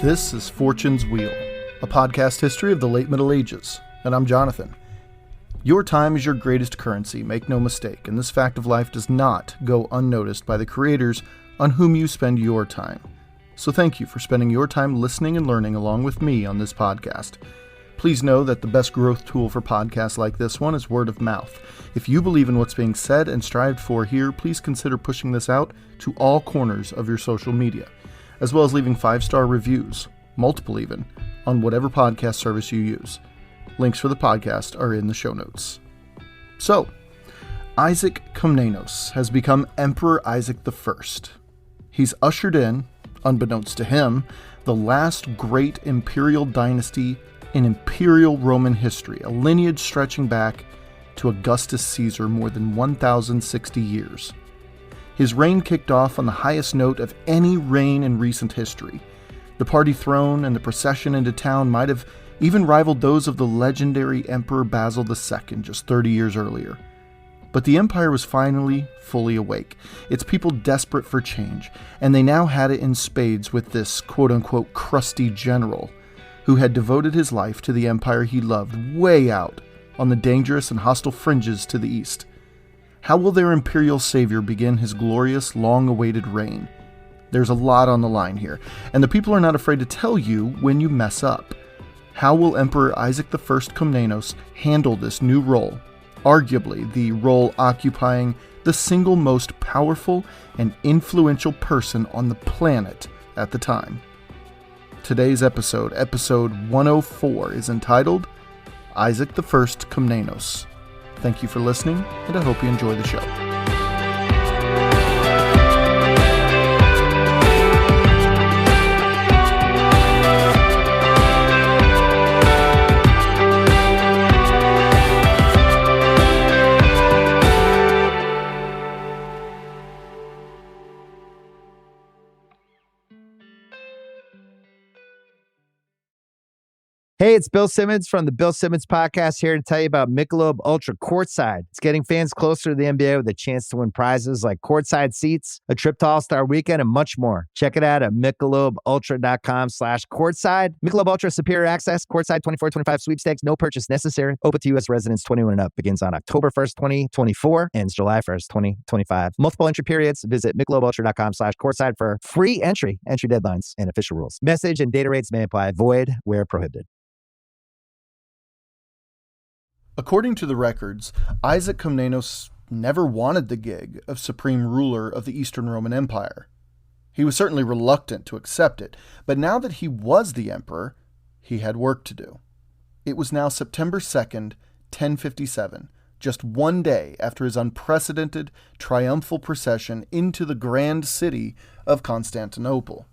This is Fortune's Wheel, a podcast history of the late Middle Ages, and I'm Jonathan. Your time is your greatest currency, make no mistake, and this fact of life does not go unnoticed by the creators on whom you spend your time. So thank you for spending your time listening and learning along with me on this podcast. Please know that the best growth tool for podcasts like this one is word of mouth. If you believe in what's being said and strived for here, please consider pushing this out to all corners of your social media, as well as leaving 5-star reviews, multiple even, on whatever podcast service you use. Links for the podcast are in the show notes. So, Isaac Komnenos has become Emperor Isaac I. He's ushered in, unbeknownst to him, the last great imperial dynasty in imperial Roman history, a lineage stretching back to Augustus Caesar more than 1,060 years. His reign kicked off on the highest note of any reign in recent history. The party throne and the procession into town might have even rivaled those of the legendary Emperor Basil II just 30 years earlier. But the empire was finally fully awake, its people desperate for change, and they now had it in spades with this quote-unquote crusty general who had devoted his life to the empire he loved way out on the dangerous and hostile fringes to the east. How will their imperial savior begin his glorious, long-awaited reign? There's a lot on the line here, and the people are not afraid to tell you when you mess up. How will Emperor Isaac I Komnenos handle this new role, arguably the role occupying the single most powerful and influential person on the planet at the time? Today's episode 104, is entitled Isaac I Komnenos. Thank you for listening, and I hope you enjoy the show. Hey, it's Bill Simmons from the Bill Simmons Podcast here to tell you about Michelob Ultra Courtside. It's getting fans closer to the NBA with a chance to win prizes like courtside seats, a trip to All-Star Weekend, and much more. Check it out at MichelobUltra.com/courtside. Michelob Ultra Superior Access, Courtside 24-25 sweepstakes, no purchase necessary. Open to U.S. residents 21 and up. Begins on October 1st, 2024, ends July 1st, 2025. Multiple entry periods. Visit MichelobUltra.com/courtside for free entry deadlines, and official rules. Message and data rates may apply. Void where prohibited. According to the records, Isaac Komnenos never wanted the gig of supreme ruler of the Eastern Roman Empire. He was certainly reluctant to accept it, but now that he was the emperor, he had work to do. It was now September 2nd, 1057, just one day after his unprecedented triumphal procession into the grand city of Constantinople,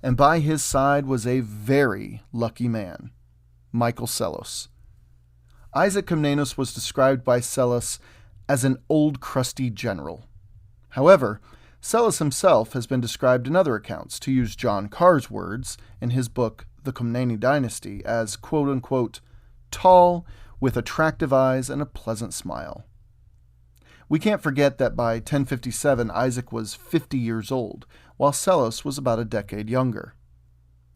and by his side was a very lucky man, Michael Psellos. Isaac Komnenos was described by Psellos as an old crusty general. However, Psellos himself has been described in other accounts, to use John Carr's words in his book The Komnene Dynasty, as quote-unquote tall, with attractive eyes and a pleasant smile. We can't forget that by 1057 Isaac was 50 years old, while Psellos was about a decade younger.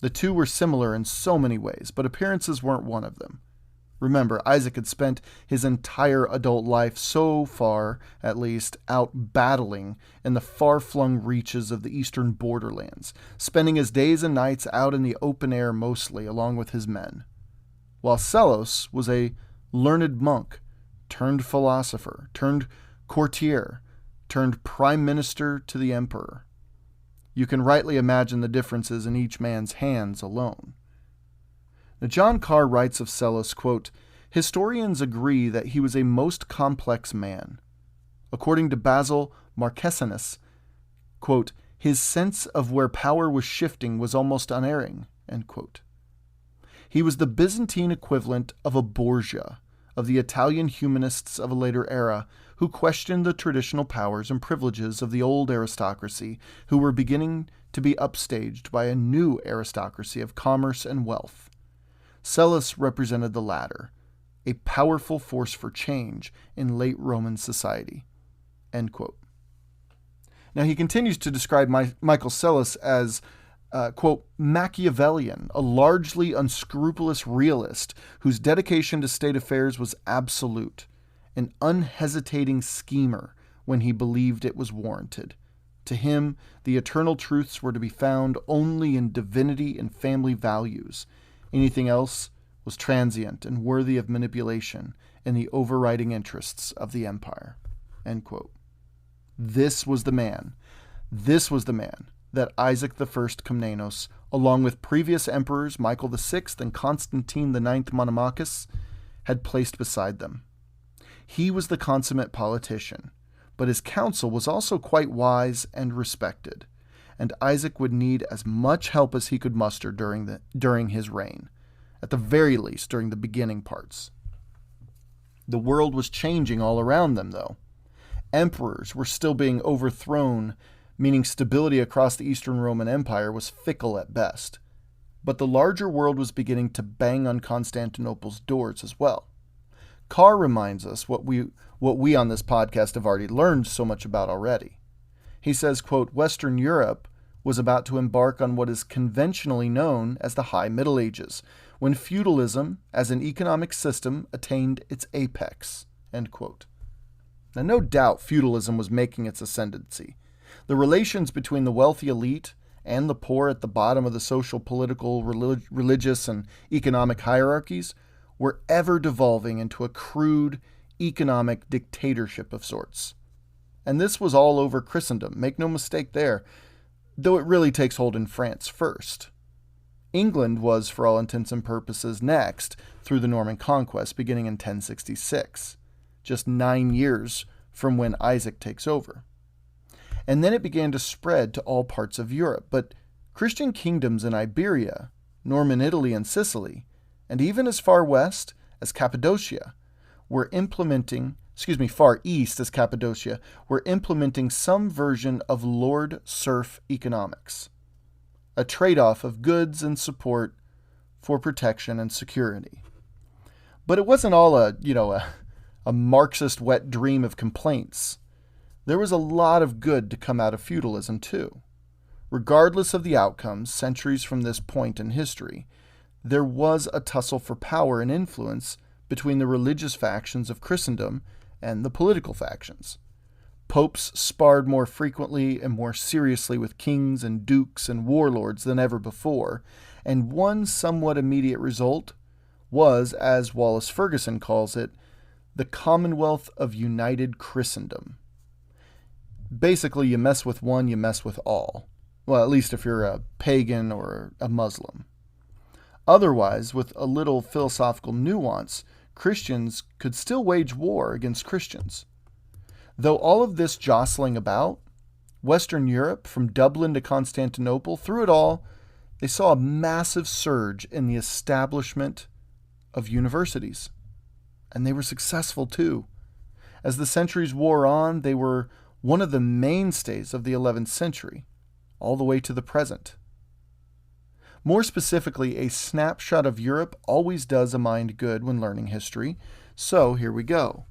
The two were similar in so many ways, but appearances weren't one of them. Remember, Isaac had spent his entire adult life, so far at least, out battling in the far-flung reaches of the eastern borderlands, spending his days and nights out in the open air mostly, along with his men. While Psellos was a learned monk, turned philosopher, turned courtier, turned prime minister to the emperor. You can rightly imagine the differences in each man's hands alone. Now, John Carr writes of Psellos, quote, historians agree that he was a most complex man. According to Basil Marquesanus, quote, his sense of where power was shifting was almost unerring, end quote. He was the Byzantine equivalent of a Borgia, of the Italian humanists of a later era, who questioned the traditional powers and privileges of the old aristocracy, who were beginning to be upstaged by a new aristocracy of commerce and wealth. Psellos represented the latter, a powerful force for change in late Roman society. End quote. Now, he continues to describe Michael Psellos as quote, Machiavellian, a largely unscrupulous realist whose dedication to state affairs was absolute, an unhesitating schemer when he believed it was warranted. To him, the eternal truths were to be found only in divinity and family values. Anything else was transient and worthy of manipulation in the overriding interests of the empire. End quote. This was the man that Isaac I Komnenos, along with previous emperors Michael VI and Constantine IX Monomachus, had placed beside them. He was the consummate politician, but his counsel was also quite wise and respected, and Isaac would need as much help as he could muster during his reign, at the very least during the beginning parts. The world was changing all around them, though. Emperors were still being overthrown, meaning stability across the Eastern Roman Empire was fickle at best. But the larger world was beginning to bang on Constantinople's doors as well. Carr reminds us what we on this podcast have already learned so much about already. He says, quote, Western Europe was about to embark on what is conventionally known as the High Middle Ages, when feudalism as an economic system attained its apex, end quote. Now, no doubt feudalism was making its ascendancy. The relations between the wealthy elite and the poor at the bottom of the social, political, religious, and economic hierarchies were ever devolving into a crude economic dictatorship of sorts. And this was all over Christendom, make no mistake there, though it really takes hold in France first. England was, for all intents and purposes, next through the Norman Conquest, beginning in 1066, just 9 years from when Isaac takes over. And then it began to spread to all parts of Europe, but Christian kingdoms in Iberia, Norman Italy, and Sicily, and even as far west as Cappadocia, far east as Cappadocia, were implementing some version of lord-serf economics, a trade-off of goods and support for protection and security. But it wasn't all a Marxist wet dream of complaints. There was a lot of good to come out of feudalism, too. Regardless of the outcomes, centuries from this point in history, there was a tussle for power and influence between the religious factions of Christendom and the political factions. Popes sparred more frequently and more seriously with kings and dukes and warlords than ever before, and one somewhat immediate result was, as Wallace Ferguson calls it, the Commonwealth of United Christendom. Basically, you mess with one, you mess with all. Well, at least if you're a pagan or a Muslim. Otherwise, with a little philosophical nuance, Christians could still wage war against Christians. Though all of this jostling about, Western Europe, from Dublin to Constantinople, through it all, they saw a massive surge in the establishment of universities. And they were successful too. As the centuries wore on, they were one of the mainstays of the 11th century, all the way to the present. More specifically, a snapshot of Europe always does a mind good when learning history, so here we go.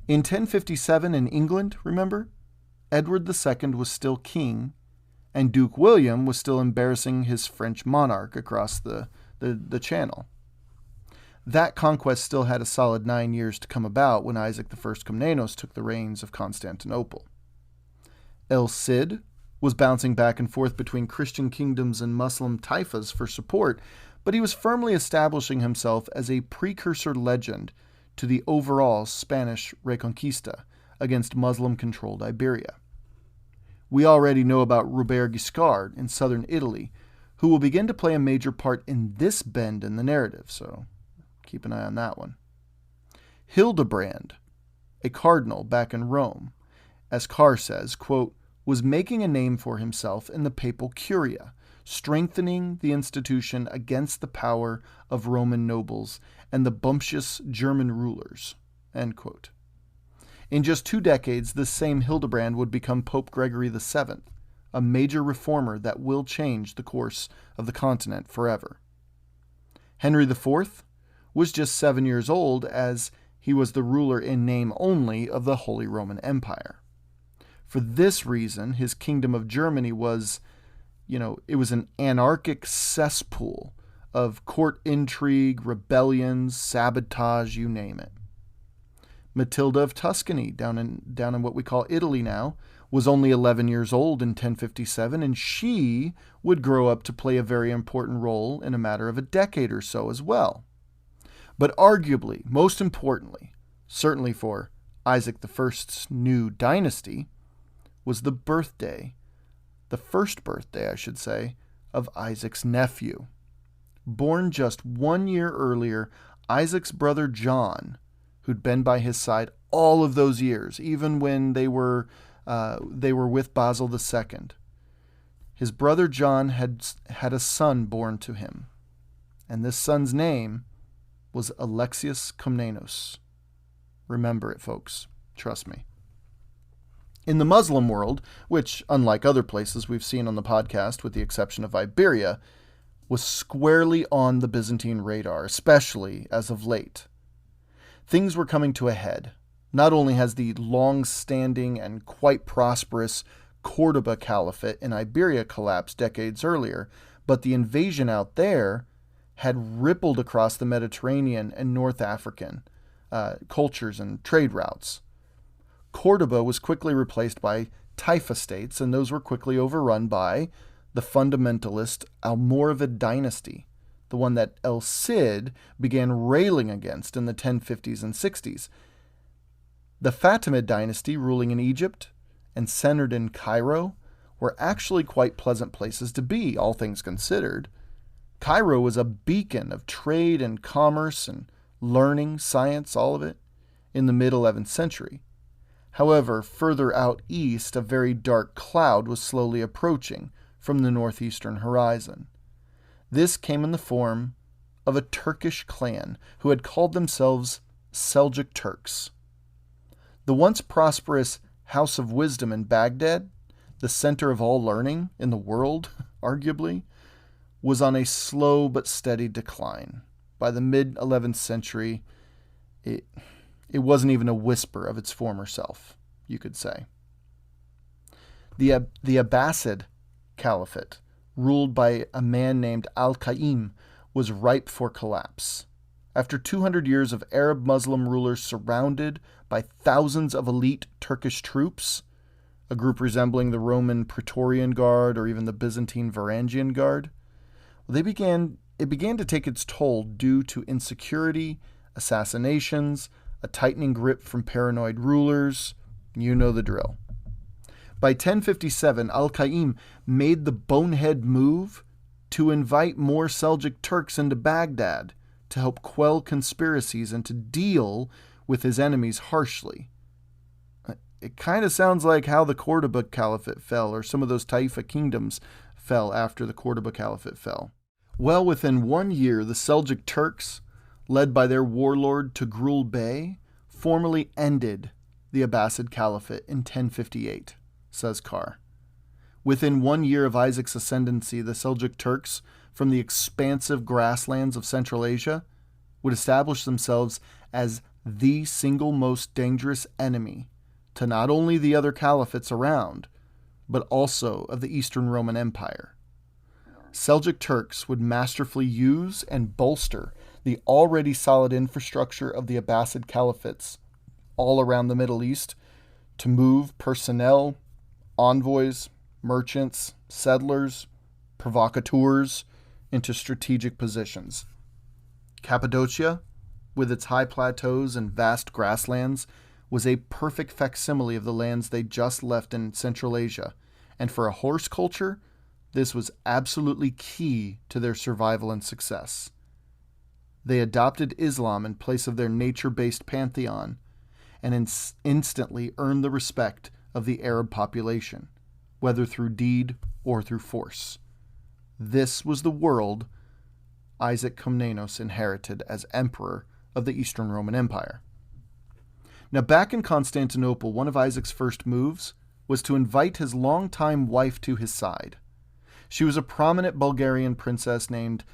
In 1057 in England, remember, Edward II was still king, and Duke William was still embarrassing his French monarch across the channel. That conquest still had a solid 9 years to come about when Isaac I Komnenos took the reins of Constantinople. El Cid was bouncing back and forth between Christian kingdoms and Muslim taifas for support, but he was firmly establishing himself as a precursor legend to the overall Spanish Reconquista against Muslim-controlled Iberia. We already know about Robert Guiscard in southern Italy, who will begin to play a major part in this bend in the narrative, so keep an eye on that one. Hildebrand, a cardinal back in Rome, as Carr says, quote, was making a name for himself in the papal curia, strengthening the institution against the power of Roman nobles and the bumptious German rulers, end quote. In just 2 decades, this same Hildebrand would become Pope Gregory VII, a major reformer that will change the course of the continent forever. Henry IV was just 7 years old, as he was the ruler in name only of the Holy Roman Empire. For this reason, his kingdom of Germany was, it was an anarchic cesspool of court intrigue, rebellions, sabotage, you name it. Matilda of Tuscany, down in what we call Italy now, was only 11 years old in 1057, and she would grow up to play a very important role in a matter of a decade or so as well. But arguably, most importantly, certainly for Isaac I's new dynasty, was the first birthday, I should say, of Isaac's nephew. Born just 1 year earlier, Isaac's brother John, who'd been by his side all of those years, even when they were with Basil II. His brother John had a son born to him, and this son's name was Alexius Komnenos. Remember it, folks. Trust me. In the Muslim world, which, unlike other places we've seen on the podcast, with the exception of Iberia, was squarely on the Byzantine radar, especially as of late. Things were coming to a head. Not only has the long-standing and quite prosperous Cordoba Caliphate in Iberia collapsed decades earlier, but the invasion out there had rippled across the Mediterranean and North African cultures and trade routes. Cordoba was quickly replaced by Taifa states, and those were quickly overrun by the fundamentalist Almoravid dynasty, the one that El Cid began railing against in the 1050s and 60s. The Fatimid dynasty, ruling in Egypt and centered in Cairo, were actually quite pleasant places to be, all things considered. Cairo was a beacon of trade and commerce and learning, science, all of it, in the mid-11th century. However, further out east, a very dark cloud was slowly approaching from the northeastern horizon. This came in the form of a Turkish clan who had called themselves Seljuk Turks. The once prosperous House of Wisdom in Baghdad, the center of all learning in the world, arguably, was on a slow but steady decline. By the mid-11th century, it wasn't even a whisper of its former self, you could say. The Abbasid Caliphate, ruled by a man named Al-Qaim, was ripe for collapse. After 200 years of Arab Muslim rulers surrounded by thousands of elite Turkish troops, a group resembling the Roman Praetorian Guard or even the Byzantine Varangian Guard, it began to take its toll due to insecurity, assassinations, a tightening grip from paranoid rulers. You know the drill. By 1057, Al-Qaim made the bonehead move to invite more Seljuk Turks into Baghdad to help quell conspiracies and to deal with his enemies harshly. It kind of sounds like how the Cordoba Caliphate fell, or some of those Taifa kingdoms fell after the Cordoba Caliphate fell. Well, within 1 year, the Seljuk Turks, led by their warlord Togrul Bey, formally ended the Abbasid Caliphate in 1058, says Carr. Within 1 year of Isaac's ascendancy, the Seljuk Turks, from the expansive grasslands of Central Asia, would establish themselves as the single most dangerous enemy to not only the other caliphates around, but also of the Eastern Roman Empire. Seljuk Turks would masterfully use and bolster the already solid infrastructure of the Abbasid caliphates all around the Middle East to move personnel, envoys, merchants, settlers, provocateurs into strategic positions. Cappadocia, with its high plateaus and vast grasslands, was a perfect facsimile of the lands they just left in Central Asia, and for a horse culture, this was absolutely key to their survival and success. They adopted Islam in place of their nature-based pantheon, and instantly earned the respect of the Arab population, whether through deed or through force. This was the world Isaac Komnenos inherited as emperor of the Eastern Roman Empire. Now, back in Constantinople, one of Isaac's first moves was to invite his longtime wife to his side. She was a prominent Bulgarian princess named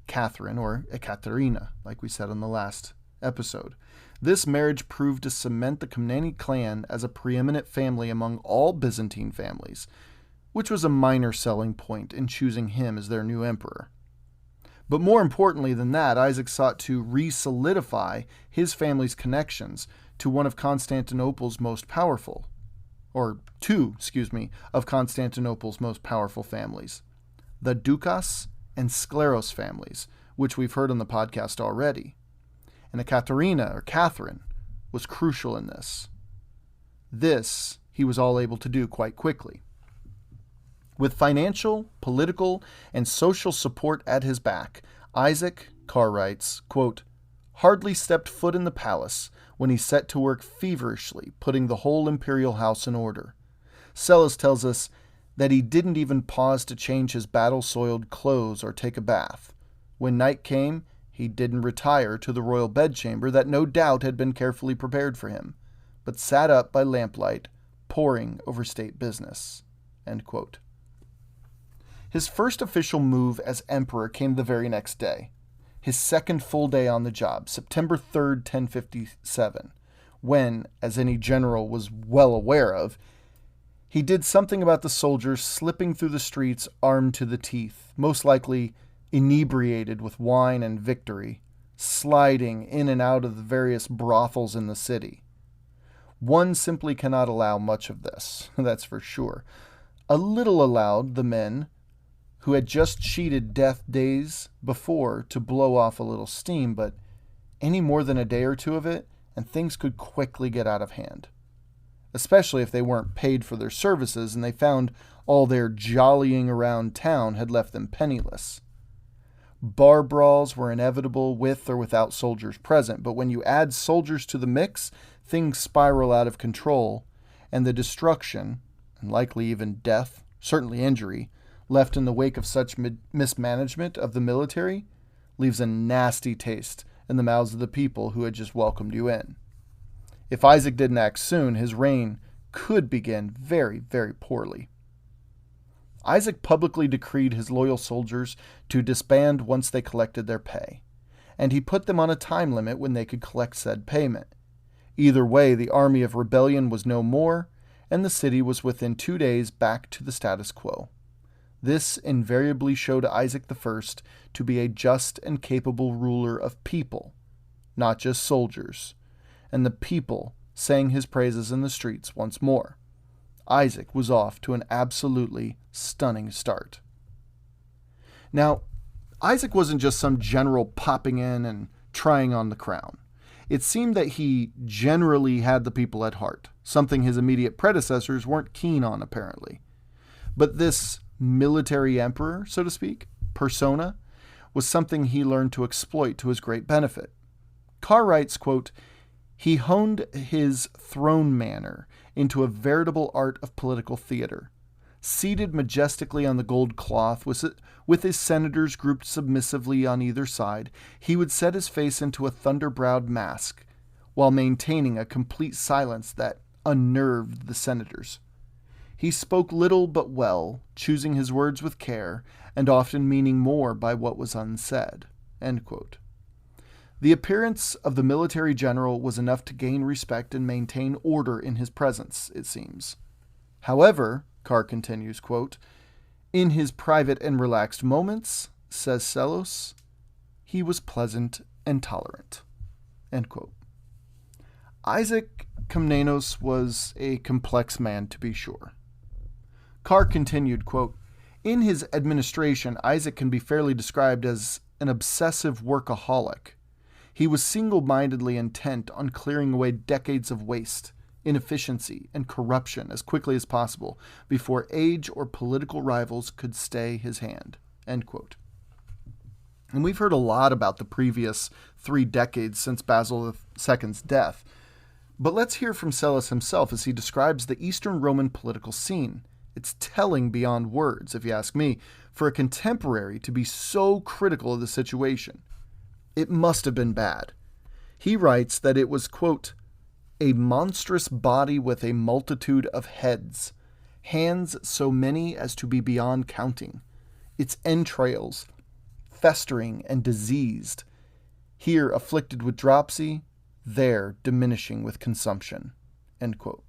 Catherine, or Ekaterina, like we said on the last episode. This marriage proved to cement the Komnene clan as a preeminent family among all Byzantine families. which was a minor selling point in choosing him as their new emperor. But more importantly than that, Isaac sought to re-solidify his family's connections to one of Constantinople's most powerful, of Constantinople's most powerful families, the Dukas and Skleros families, which we've heard on the podcast already. And Catherine, was crucial in this. This he was all able to do quite quickly. With financial, political, and social support at his back, Isaac, Carr writes, quote, hardly stepped foot in the palace when he set to work feverishly putting the whole imperial house in order. Psellus tells us that he didn't even pause to change his battle-soiled clothes or take a bath. When night came, he didn't retire to the royal bedchamber that no doubt had been carefully prepared for him, but sat up by lamplight, poring over state business. End quote. His first official move as emperor came the very next day, his second full day on the job, September 3rd, 1057, when, as any general was well aware of, he did something about the soldiers slipping through the streets armed to the teeth, most likely inebriated with wine and victory, sliding in and out of the various brothels in the city. One simply cannot allow much of this, that's for sure. A little allowed the men who had just cheated death days before to blow off a little steam, but any more than a day or two of it, and things could quickly get out of hand. Especially if they weren't paid for their services and they found all their jollying around town had left them penniless. Bar brawls were inevitable with or without soldiers present, but when you add soldiers to the mix, things spiral out of control, and the destruction, and likely even death, certainly injury, left in the wake of such mismanagement of the military leaves a nasty taste in the mouths of the people who had just welcomed you in. If Isaac didn't act soon, his reign could begin very, very poorly. Isaac publicly decreed his loyal soldiers to disband once they collected their pay, and he put them on a time limit when they could collect said payment. Either way, the army of rebellion was no more, and the city was within 2 days back to the status quo. This invariably showed Isaac I to be a just and capable ruler of people, not just soldiers, and the people sang his praises in the streets once more. Isaac was off to an absolutely stunning start. Now, Isaac wasn't just some general popping in and trying on the crown. It seemed that he generally had the people at heart, something his immediate predecessors weren't keen on, apparently. But this military emperor, so to speak, persona, was something he learned to exploit to his great benefit. Carr writes, quote, he honed his throne manner into a veritable art of political theater. Seated majestically on the gold cloth, with his senators grouped submissively on either side, he would set his face into a thunder-browed mask, while maintaining a complete silence that unnerved the senators. He spoke little but well, choosing his words with care, and often meaning more by what was unsaid. End quote. The appearance of the military general was enough to gain respect and maintain order in his presence, it seems. However, Carr continues, quote, in his private and relaxed moments, says Psellus, he was pleasant and tolerant. End quote. Isaac Komnenos was a complex man, to be sure. Carr continued, quote, in his administration, Isaac can be fairly described as an obsessive workaholic. He was single-mindedly intent on clearing away decades of waste, inefficiency, and corruption as quickly as possible before age or political rivals could stay his hand. End quote. And we've heard a lot about the previous 3 decades since Basil II's death, but let's hear from Psellus himself as he describes the Eastern Roman political scene. It's telling beyond words, if you ask me, for a contemporary to be so critical of the situation. It must have been bad. He writes that it was, quote, a monstrous body with a multitude of heads, hands so many as to be beyond counting, its entrails festering and diseased, here afflicted with dropsy, there diminishing with consumption. End quote.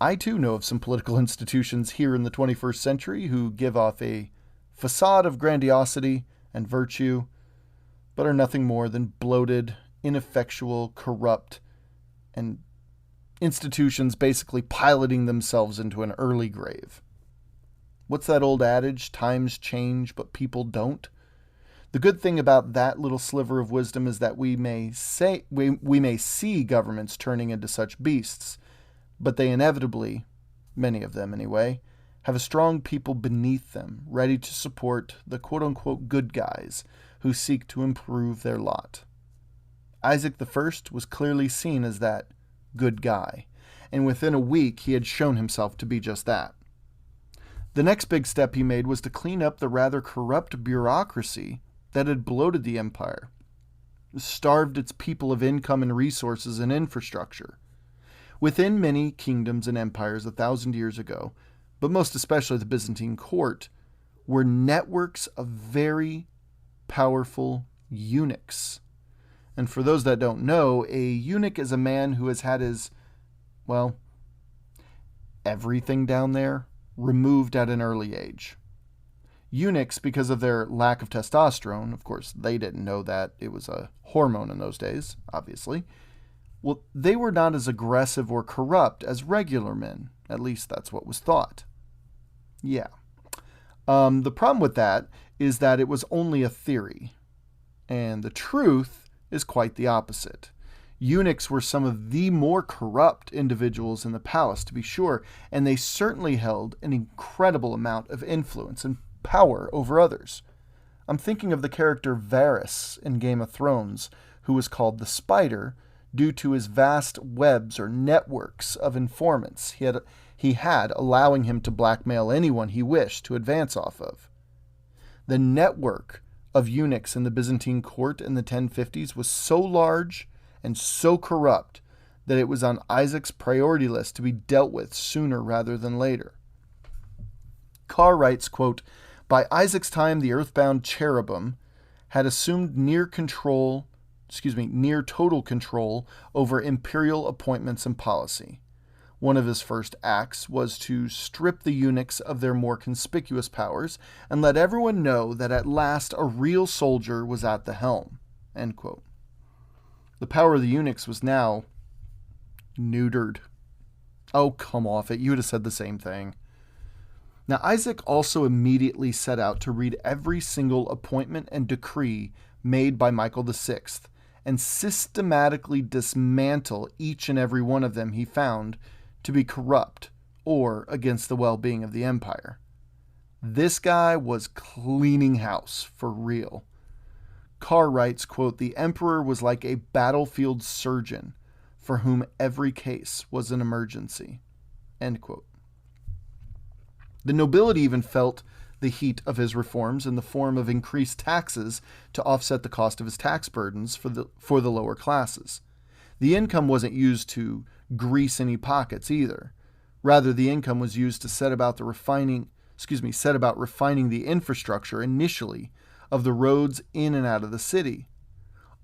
I too know of some political institutions here in the 21st century who give off a facade of grandiosity and virtue, but are nothing more than bloated, ineffectual, corrupt, and institutions basically piloting themselves into an early grave. What's that old adage? Times change, but people don't. The good thing about that little sliver of wisdom is that we may see governments turning into such beasts, but they inevitably, many of them anyway, have a strong people beneath them, ready to support the quote-unquote good guys who seek to improve their lot. Isaac I was clearly seen as that good guy, and within a week he had shown himself to be just that. The next big step he made was to clean up the rather corrupt bureaucracy that had bloated the empire, starved its people of income and resources and infrastructure. Within many kingdoms and empires 1,000 years ago, but most especially the Byzantine court, were networks of very powerful eunuchs. And for those that don't know, a eunuch is a man who has had his, well, everything down there removed at an early age. Eunuchs, because of their lack of testosterone, of course, they didn't know that it was a hormone in those days, obviously. Well, they were not as aggressive or corrupt as regular men. At least that's what was thought. Yeah. The problem with that is that it was only a theory. And the truth is quite the opposite. Eunuchs were some of the more corrupt individuals in the palace, to be sure, and they certainly held an incredible amount of influence and power over others. I'm thinking of the character Varys in Game of Thrones, who was called the Spider due to his vast webs or networks of informants he had allowing him to blackmail anyone he wished to advance off of. The network of eunuchs in the Byzantine court in the 1050s was so large and so corrupt that it was on Isaac's priority list to be dealt with sooner rather than later. Carr writes, quote, "By Isaac's time, the earthbound cherubim had assumed near total control over imperial appointments and policy. One of his first acts was to strip the eunuchs of their more conspicuous powers and let everyone know that at last a real soldier was at the helm." End quote. The power of the eunuchs was now neutered. Oh, come off it. You would have said the same thing. Now, Isaac also immediately set out to read every single appointment and decree made by Michael VI and systematically dismantle each and every one of them he found to be corrupt or against the well-being of the empire. This guy was cleaning house for real. Carr writes, quote, "The emperor was like a battlefield surgeon for whom every case was an emergency." End quote. The nobility even felt the heat of his reforms in the form of increased taxes to offset the cost of his tax burdens for the lower classes. The income wasn't used to grease any pockets either. Rather, the income was used to set about refining the infrastructure initially of the roads in and out of the city.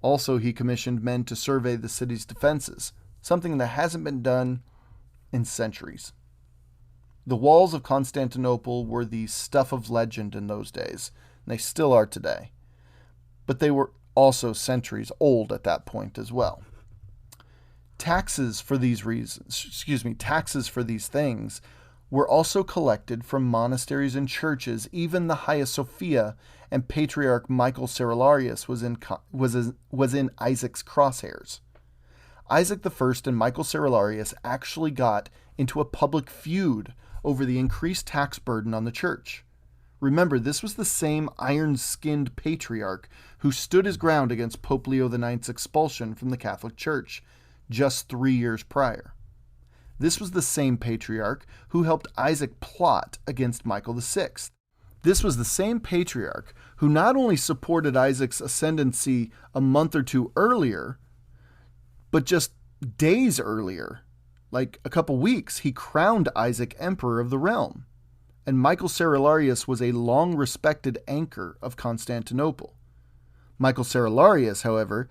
Also, he commissioned men to survey the city's defenses, something that hasn't been done in centuries. The walls of Constantinople were the stuff of legend in those days, and they still are today. But they were also centuries old at that point as well. Taxes for these things were also collected from monasteries and churches. Even the Hagia Sophia and Patriarch Michael Cerularius was in Isaac's crosshairs. Isaac I and Michael Cerularius actually got into a public feud over the increased tax burden on the church. Remember, this was the same iron-skinned patriarch who stood his ground against Pope Leo IX's expulsion from the Catholic Church just 3 years prior. This was the same patriarch who helped Isaac plot against Michael VI. This was the same patriarch who not only supported Isaac's ascendancy a month or two earlier, but just days earlier, like a couple weeks, he crowned Isaac emperor of the realm. And Michael Cerularius was a long-respected anchor of Constantinople. Michael Cerularius, however,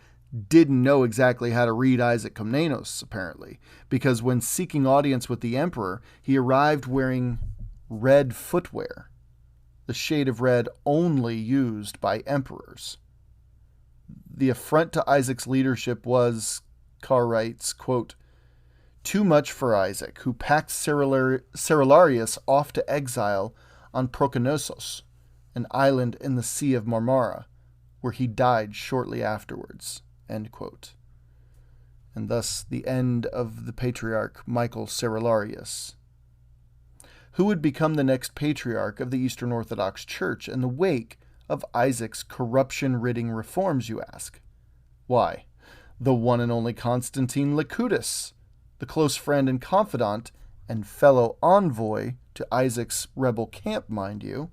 didn't know exactly how to read Isaac Komnenos, apparently, because when seeking audience with the emperor, he arrived wearing red footwear, the shade of red only used by emperors. The affront to Isaac's leadership was, Carr writes, quote, too much for Isaac, who packed Cerularius off to exile on Proconnesos, an island in the Sea of Marmara, where he died shortly afterwards. End quote. And thus the end of the patriarch Michael Cerularius. Who would become the next patriarch of the Eastern Orthodox Church in the wake of Isaac's corruption-ridding reforms, you ask? Why, the one and only Constantine Lycudus, the close friend and confidant and fellow envoy to Isaac's rebel camp, mind you,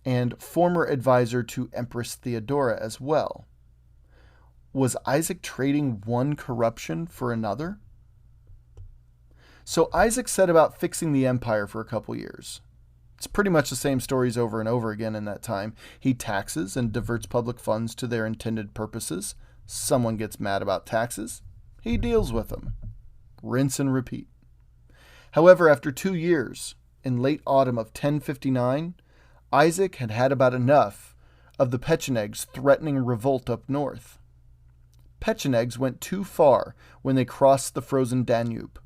and former advisor to Empress Theodora as well. Was Isaac trading one corruption for another? So Isaac set about fixing the empire for a couple years. It's pretty much the same stories over and over again in that time. He taxes and diverts public funds to their intended purposes. Someone gets mad about taxes. He deals with them. Rinse and repeat. However, after 2 years, in late autumn of 1059, Isaac had had about enough of the Pechenegs threatening revolt up north. Pechenegs went too far when they crossed the frozen Danube,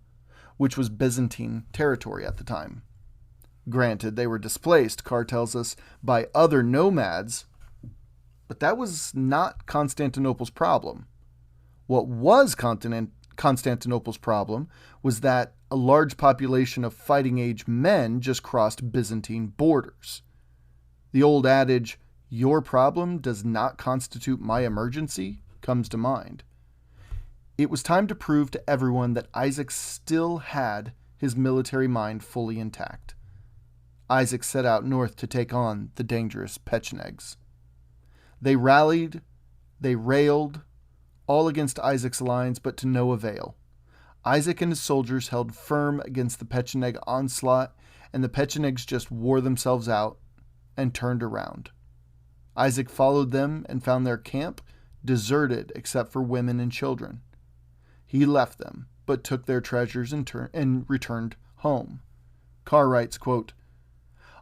which was Byzantine territory at the time. Granted, they were displaced, Carr tells us, by other nomads, but that was not Constantinople's problem. What was Constantinople's problem was that a large population of fighting-age men just crossed Byzantine borders. The old adage, "Your problem does not constitute my emergency," comes to mind. It was time to prove to everyone that Isaac still had his military mind fully intact. Isaac set out north to take on the dangerous Pechenegs. They rallied, they railed, all against Isaac's lines, but to no avail. Isaac and his soldiers held firm against the Pecheneg onslaught, and the Pechenegs just wore themselves out and turned around. Isaac followed them and found their camp deserted except for women and children. He left them, but took their treasures and returned home. Carr writes, quote,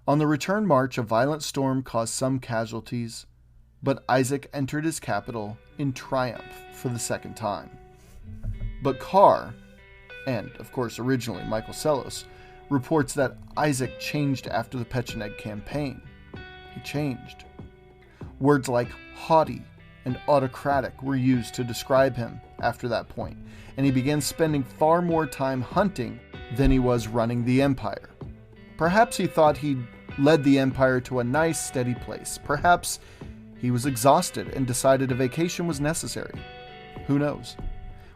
on the return march, a violent storm caused some casualties, but Isaac entered his capital in triumph for the second time. But Carr, and of course originally Michael Sellos, reports that Isaac changed after the Pecheneg campaign. He changed. Words like haughty and autocratic were used to describe him after that point, and he began spending far more time hunting than he was running the empire. Perhaps he thought he'd led the empire to a nice, steady place. Perhaps he was exhausted and decided a vacation was necessary. Who knows?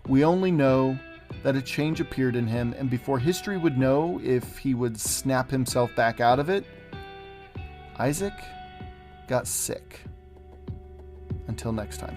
We only know that a change appeared in him, and before history would know if he would snap himself back out of it, Isaac got sick. Until next time.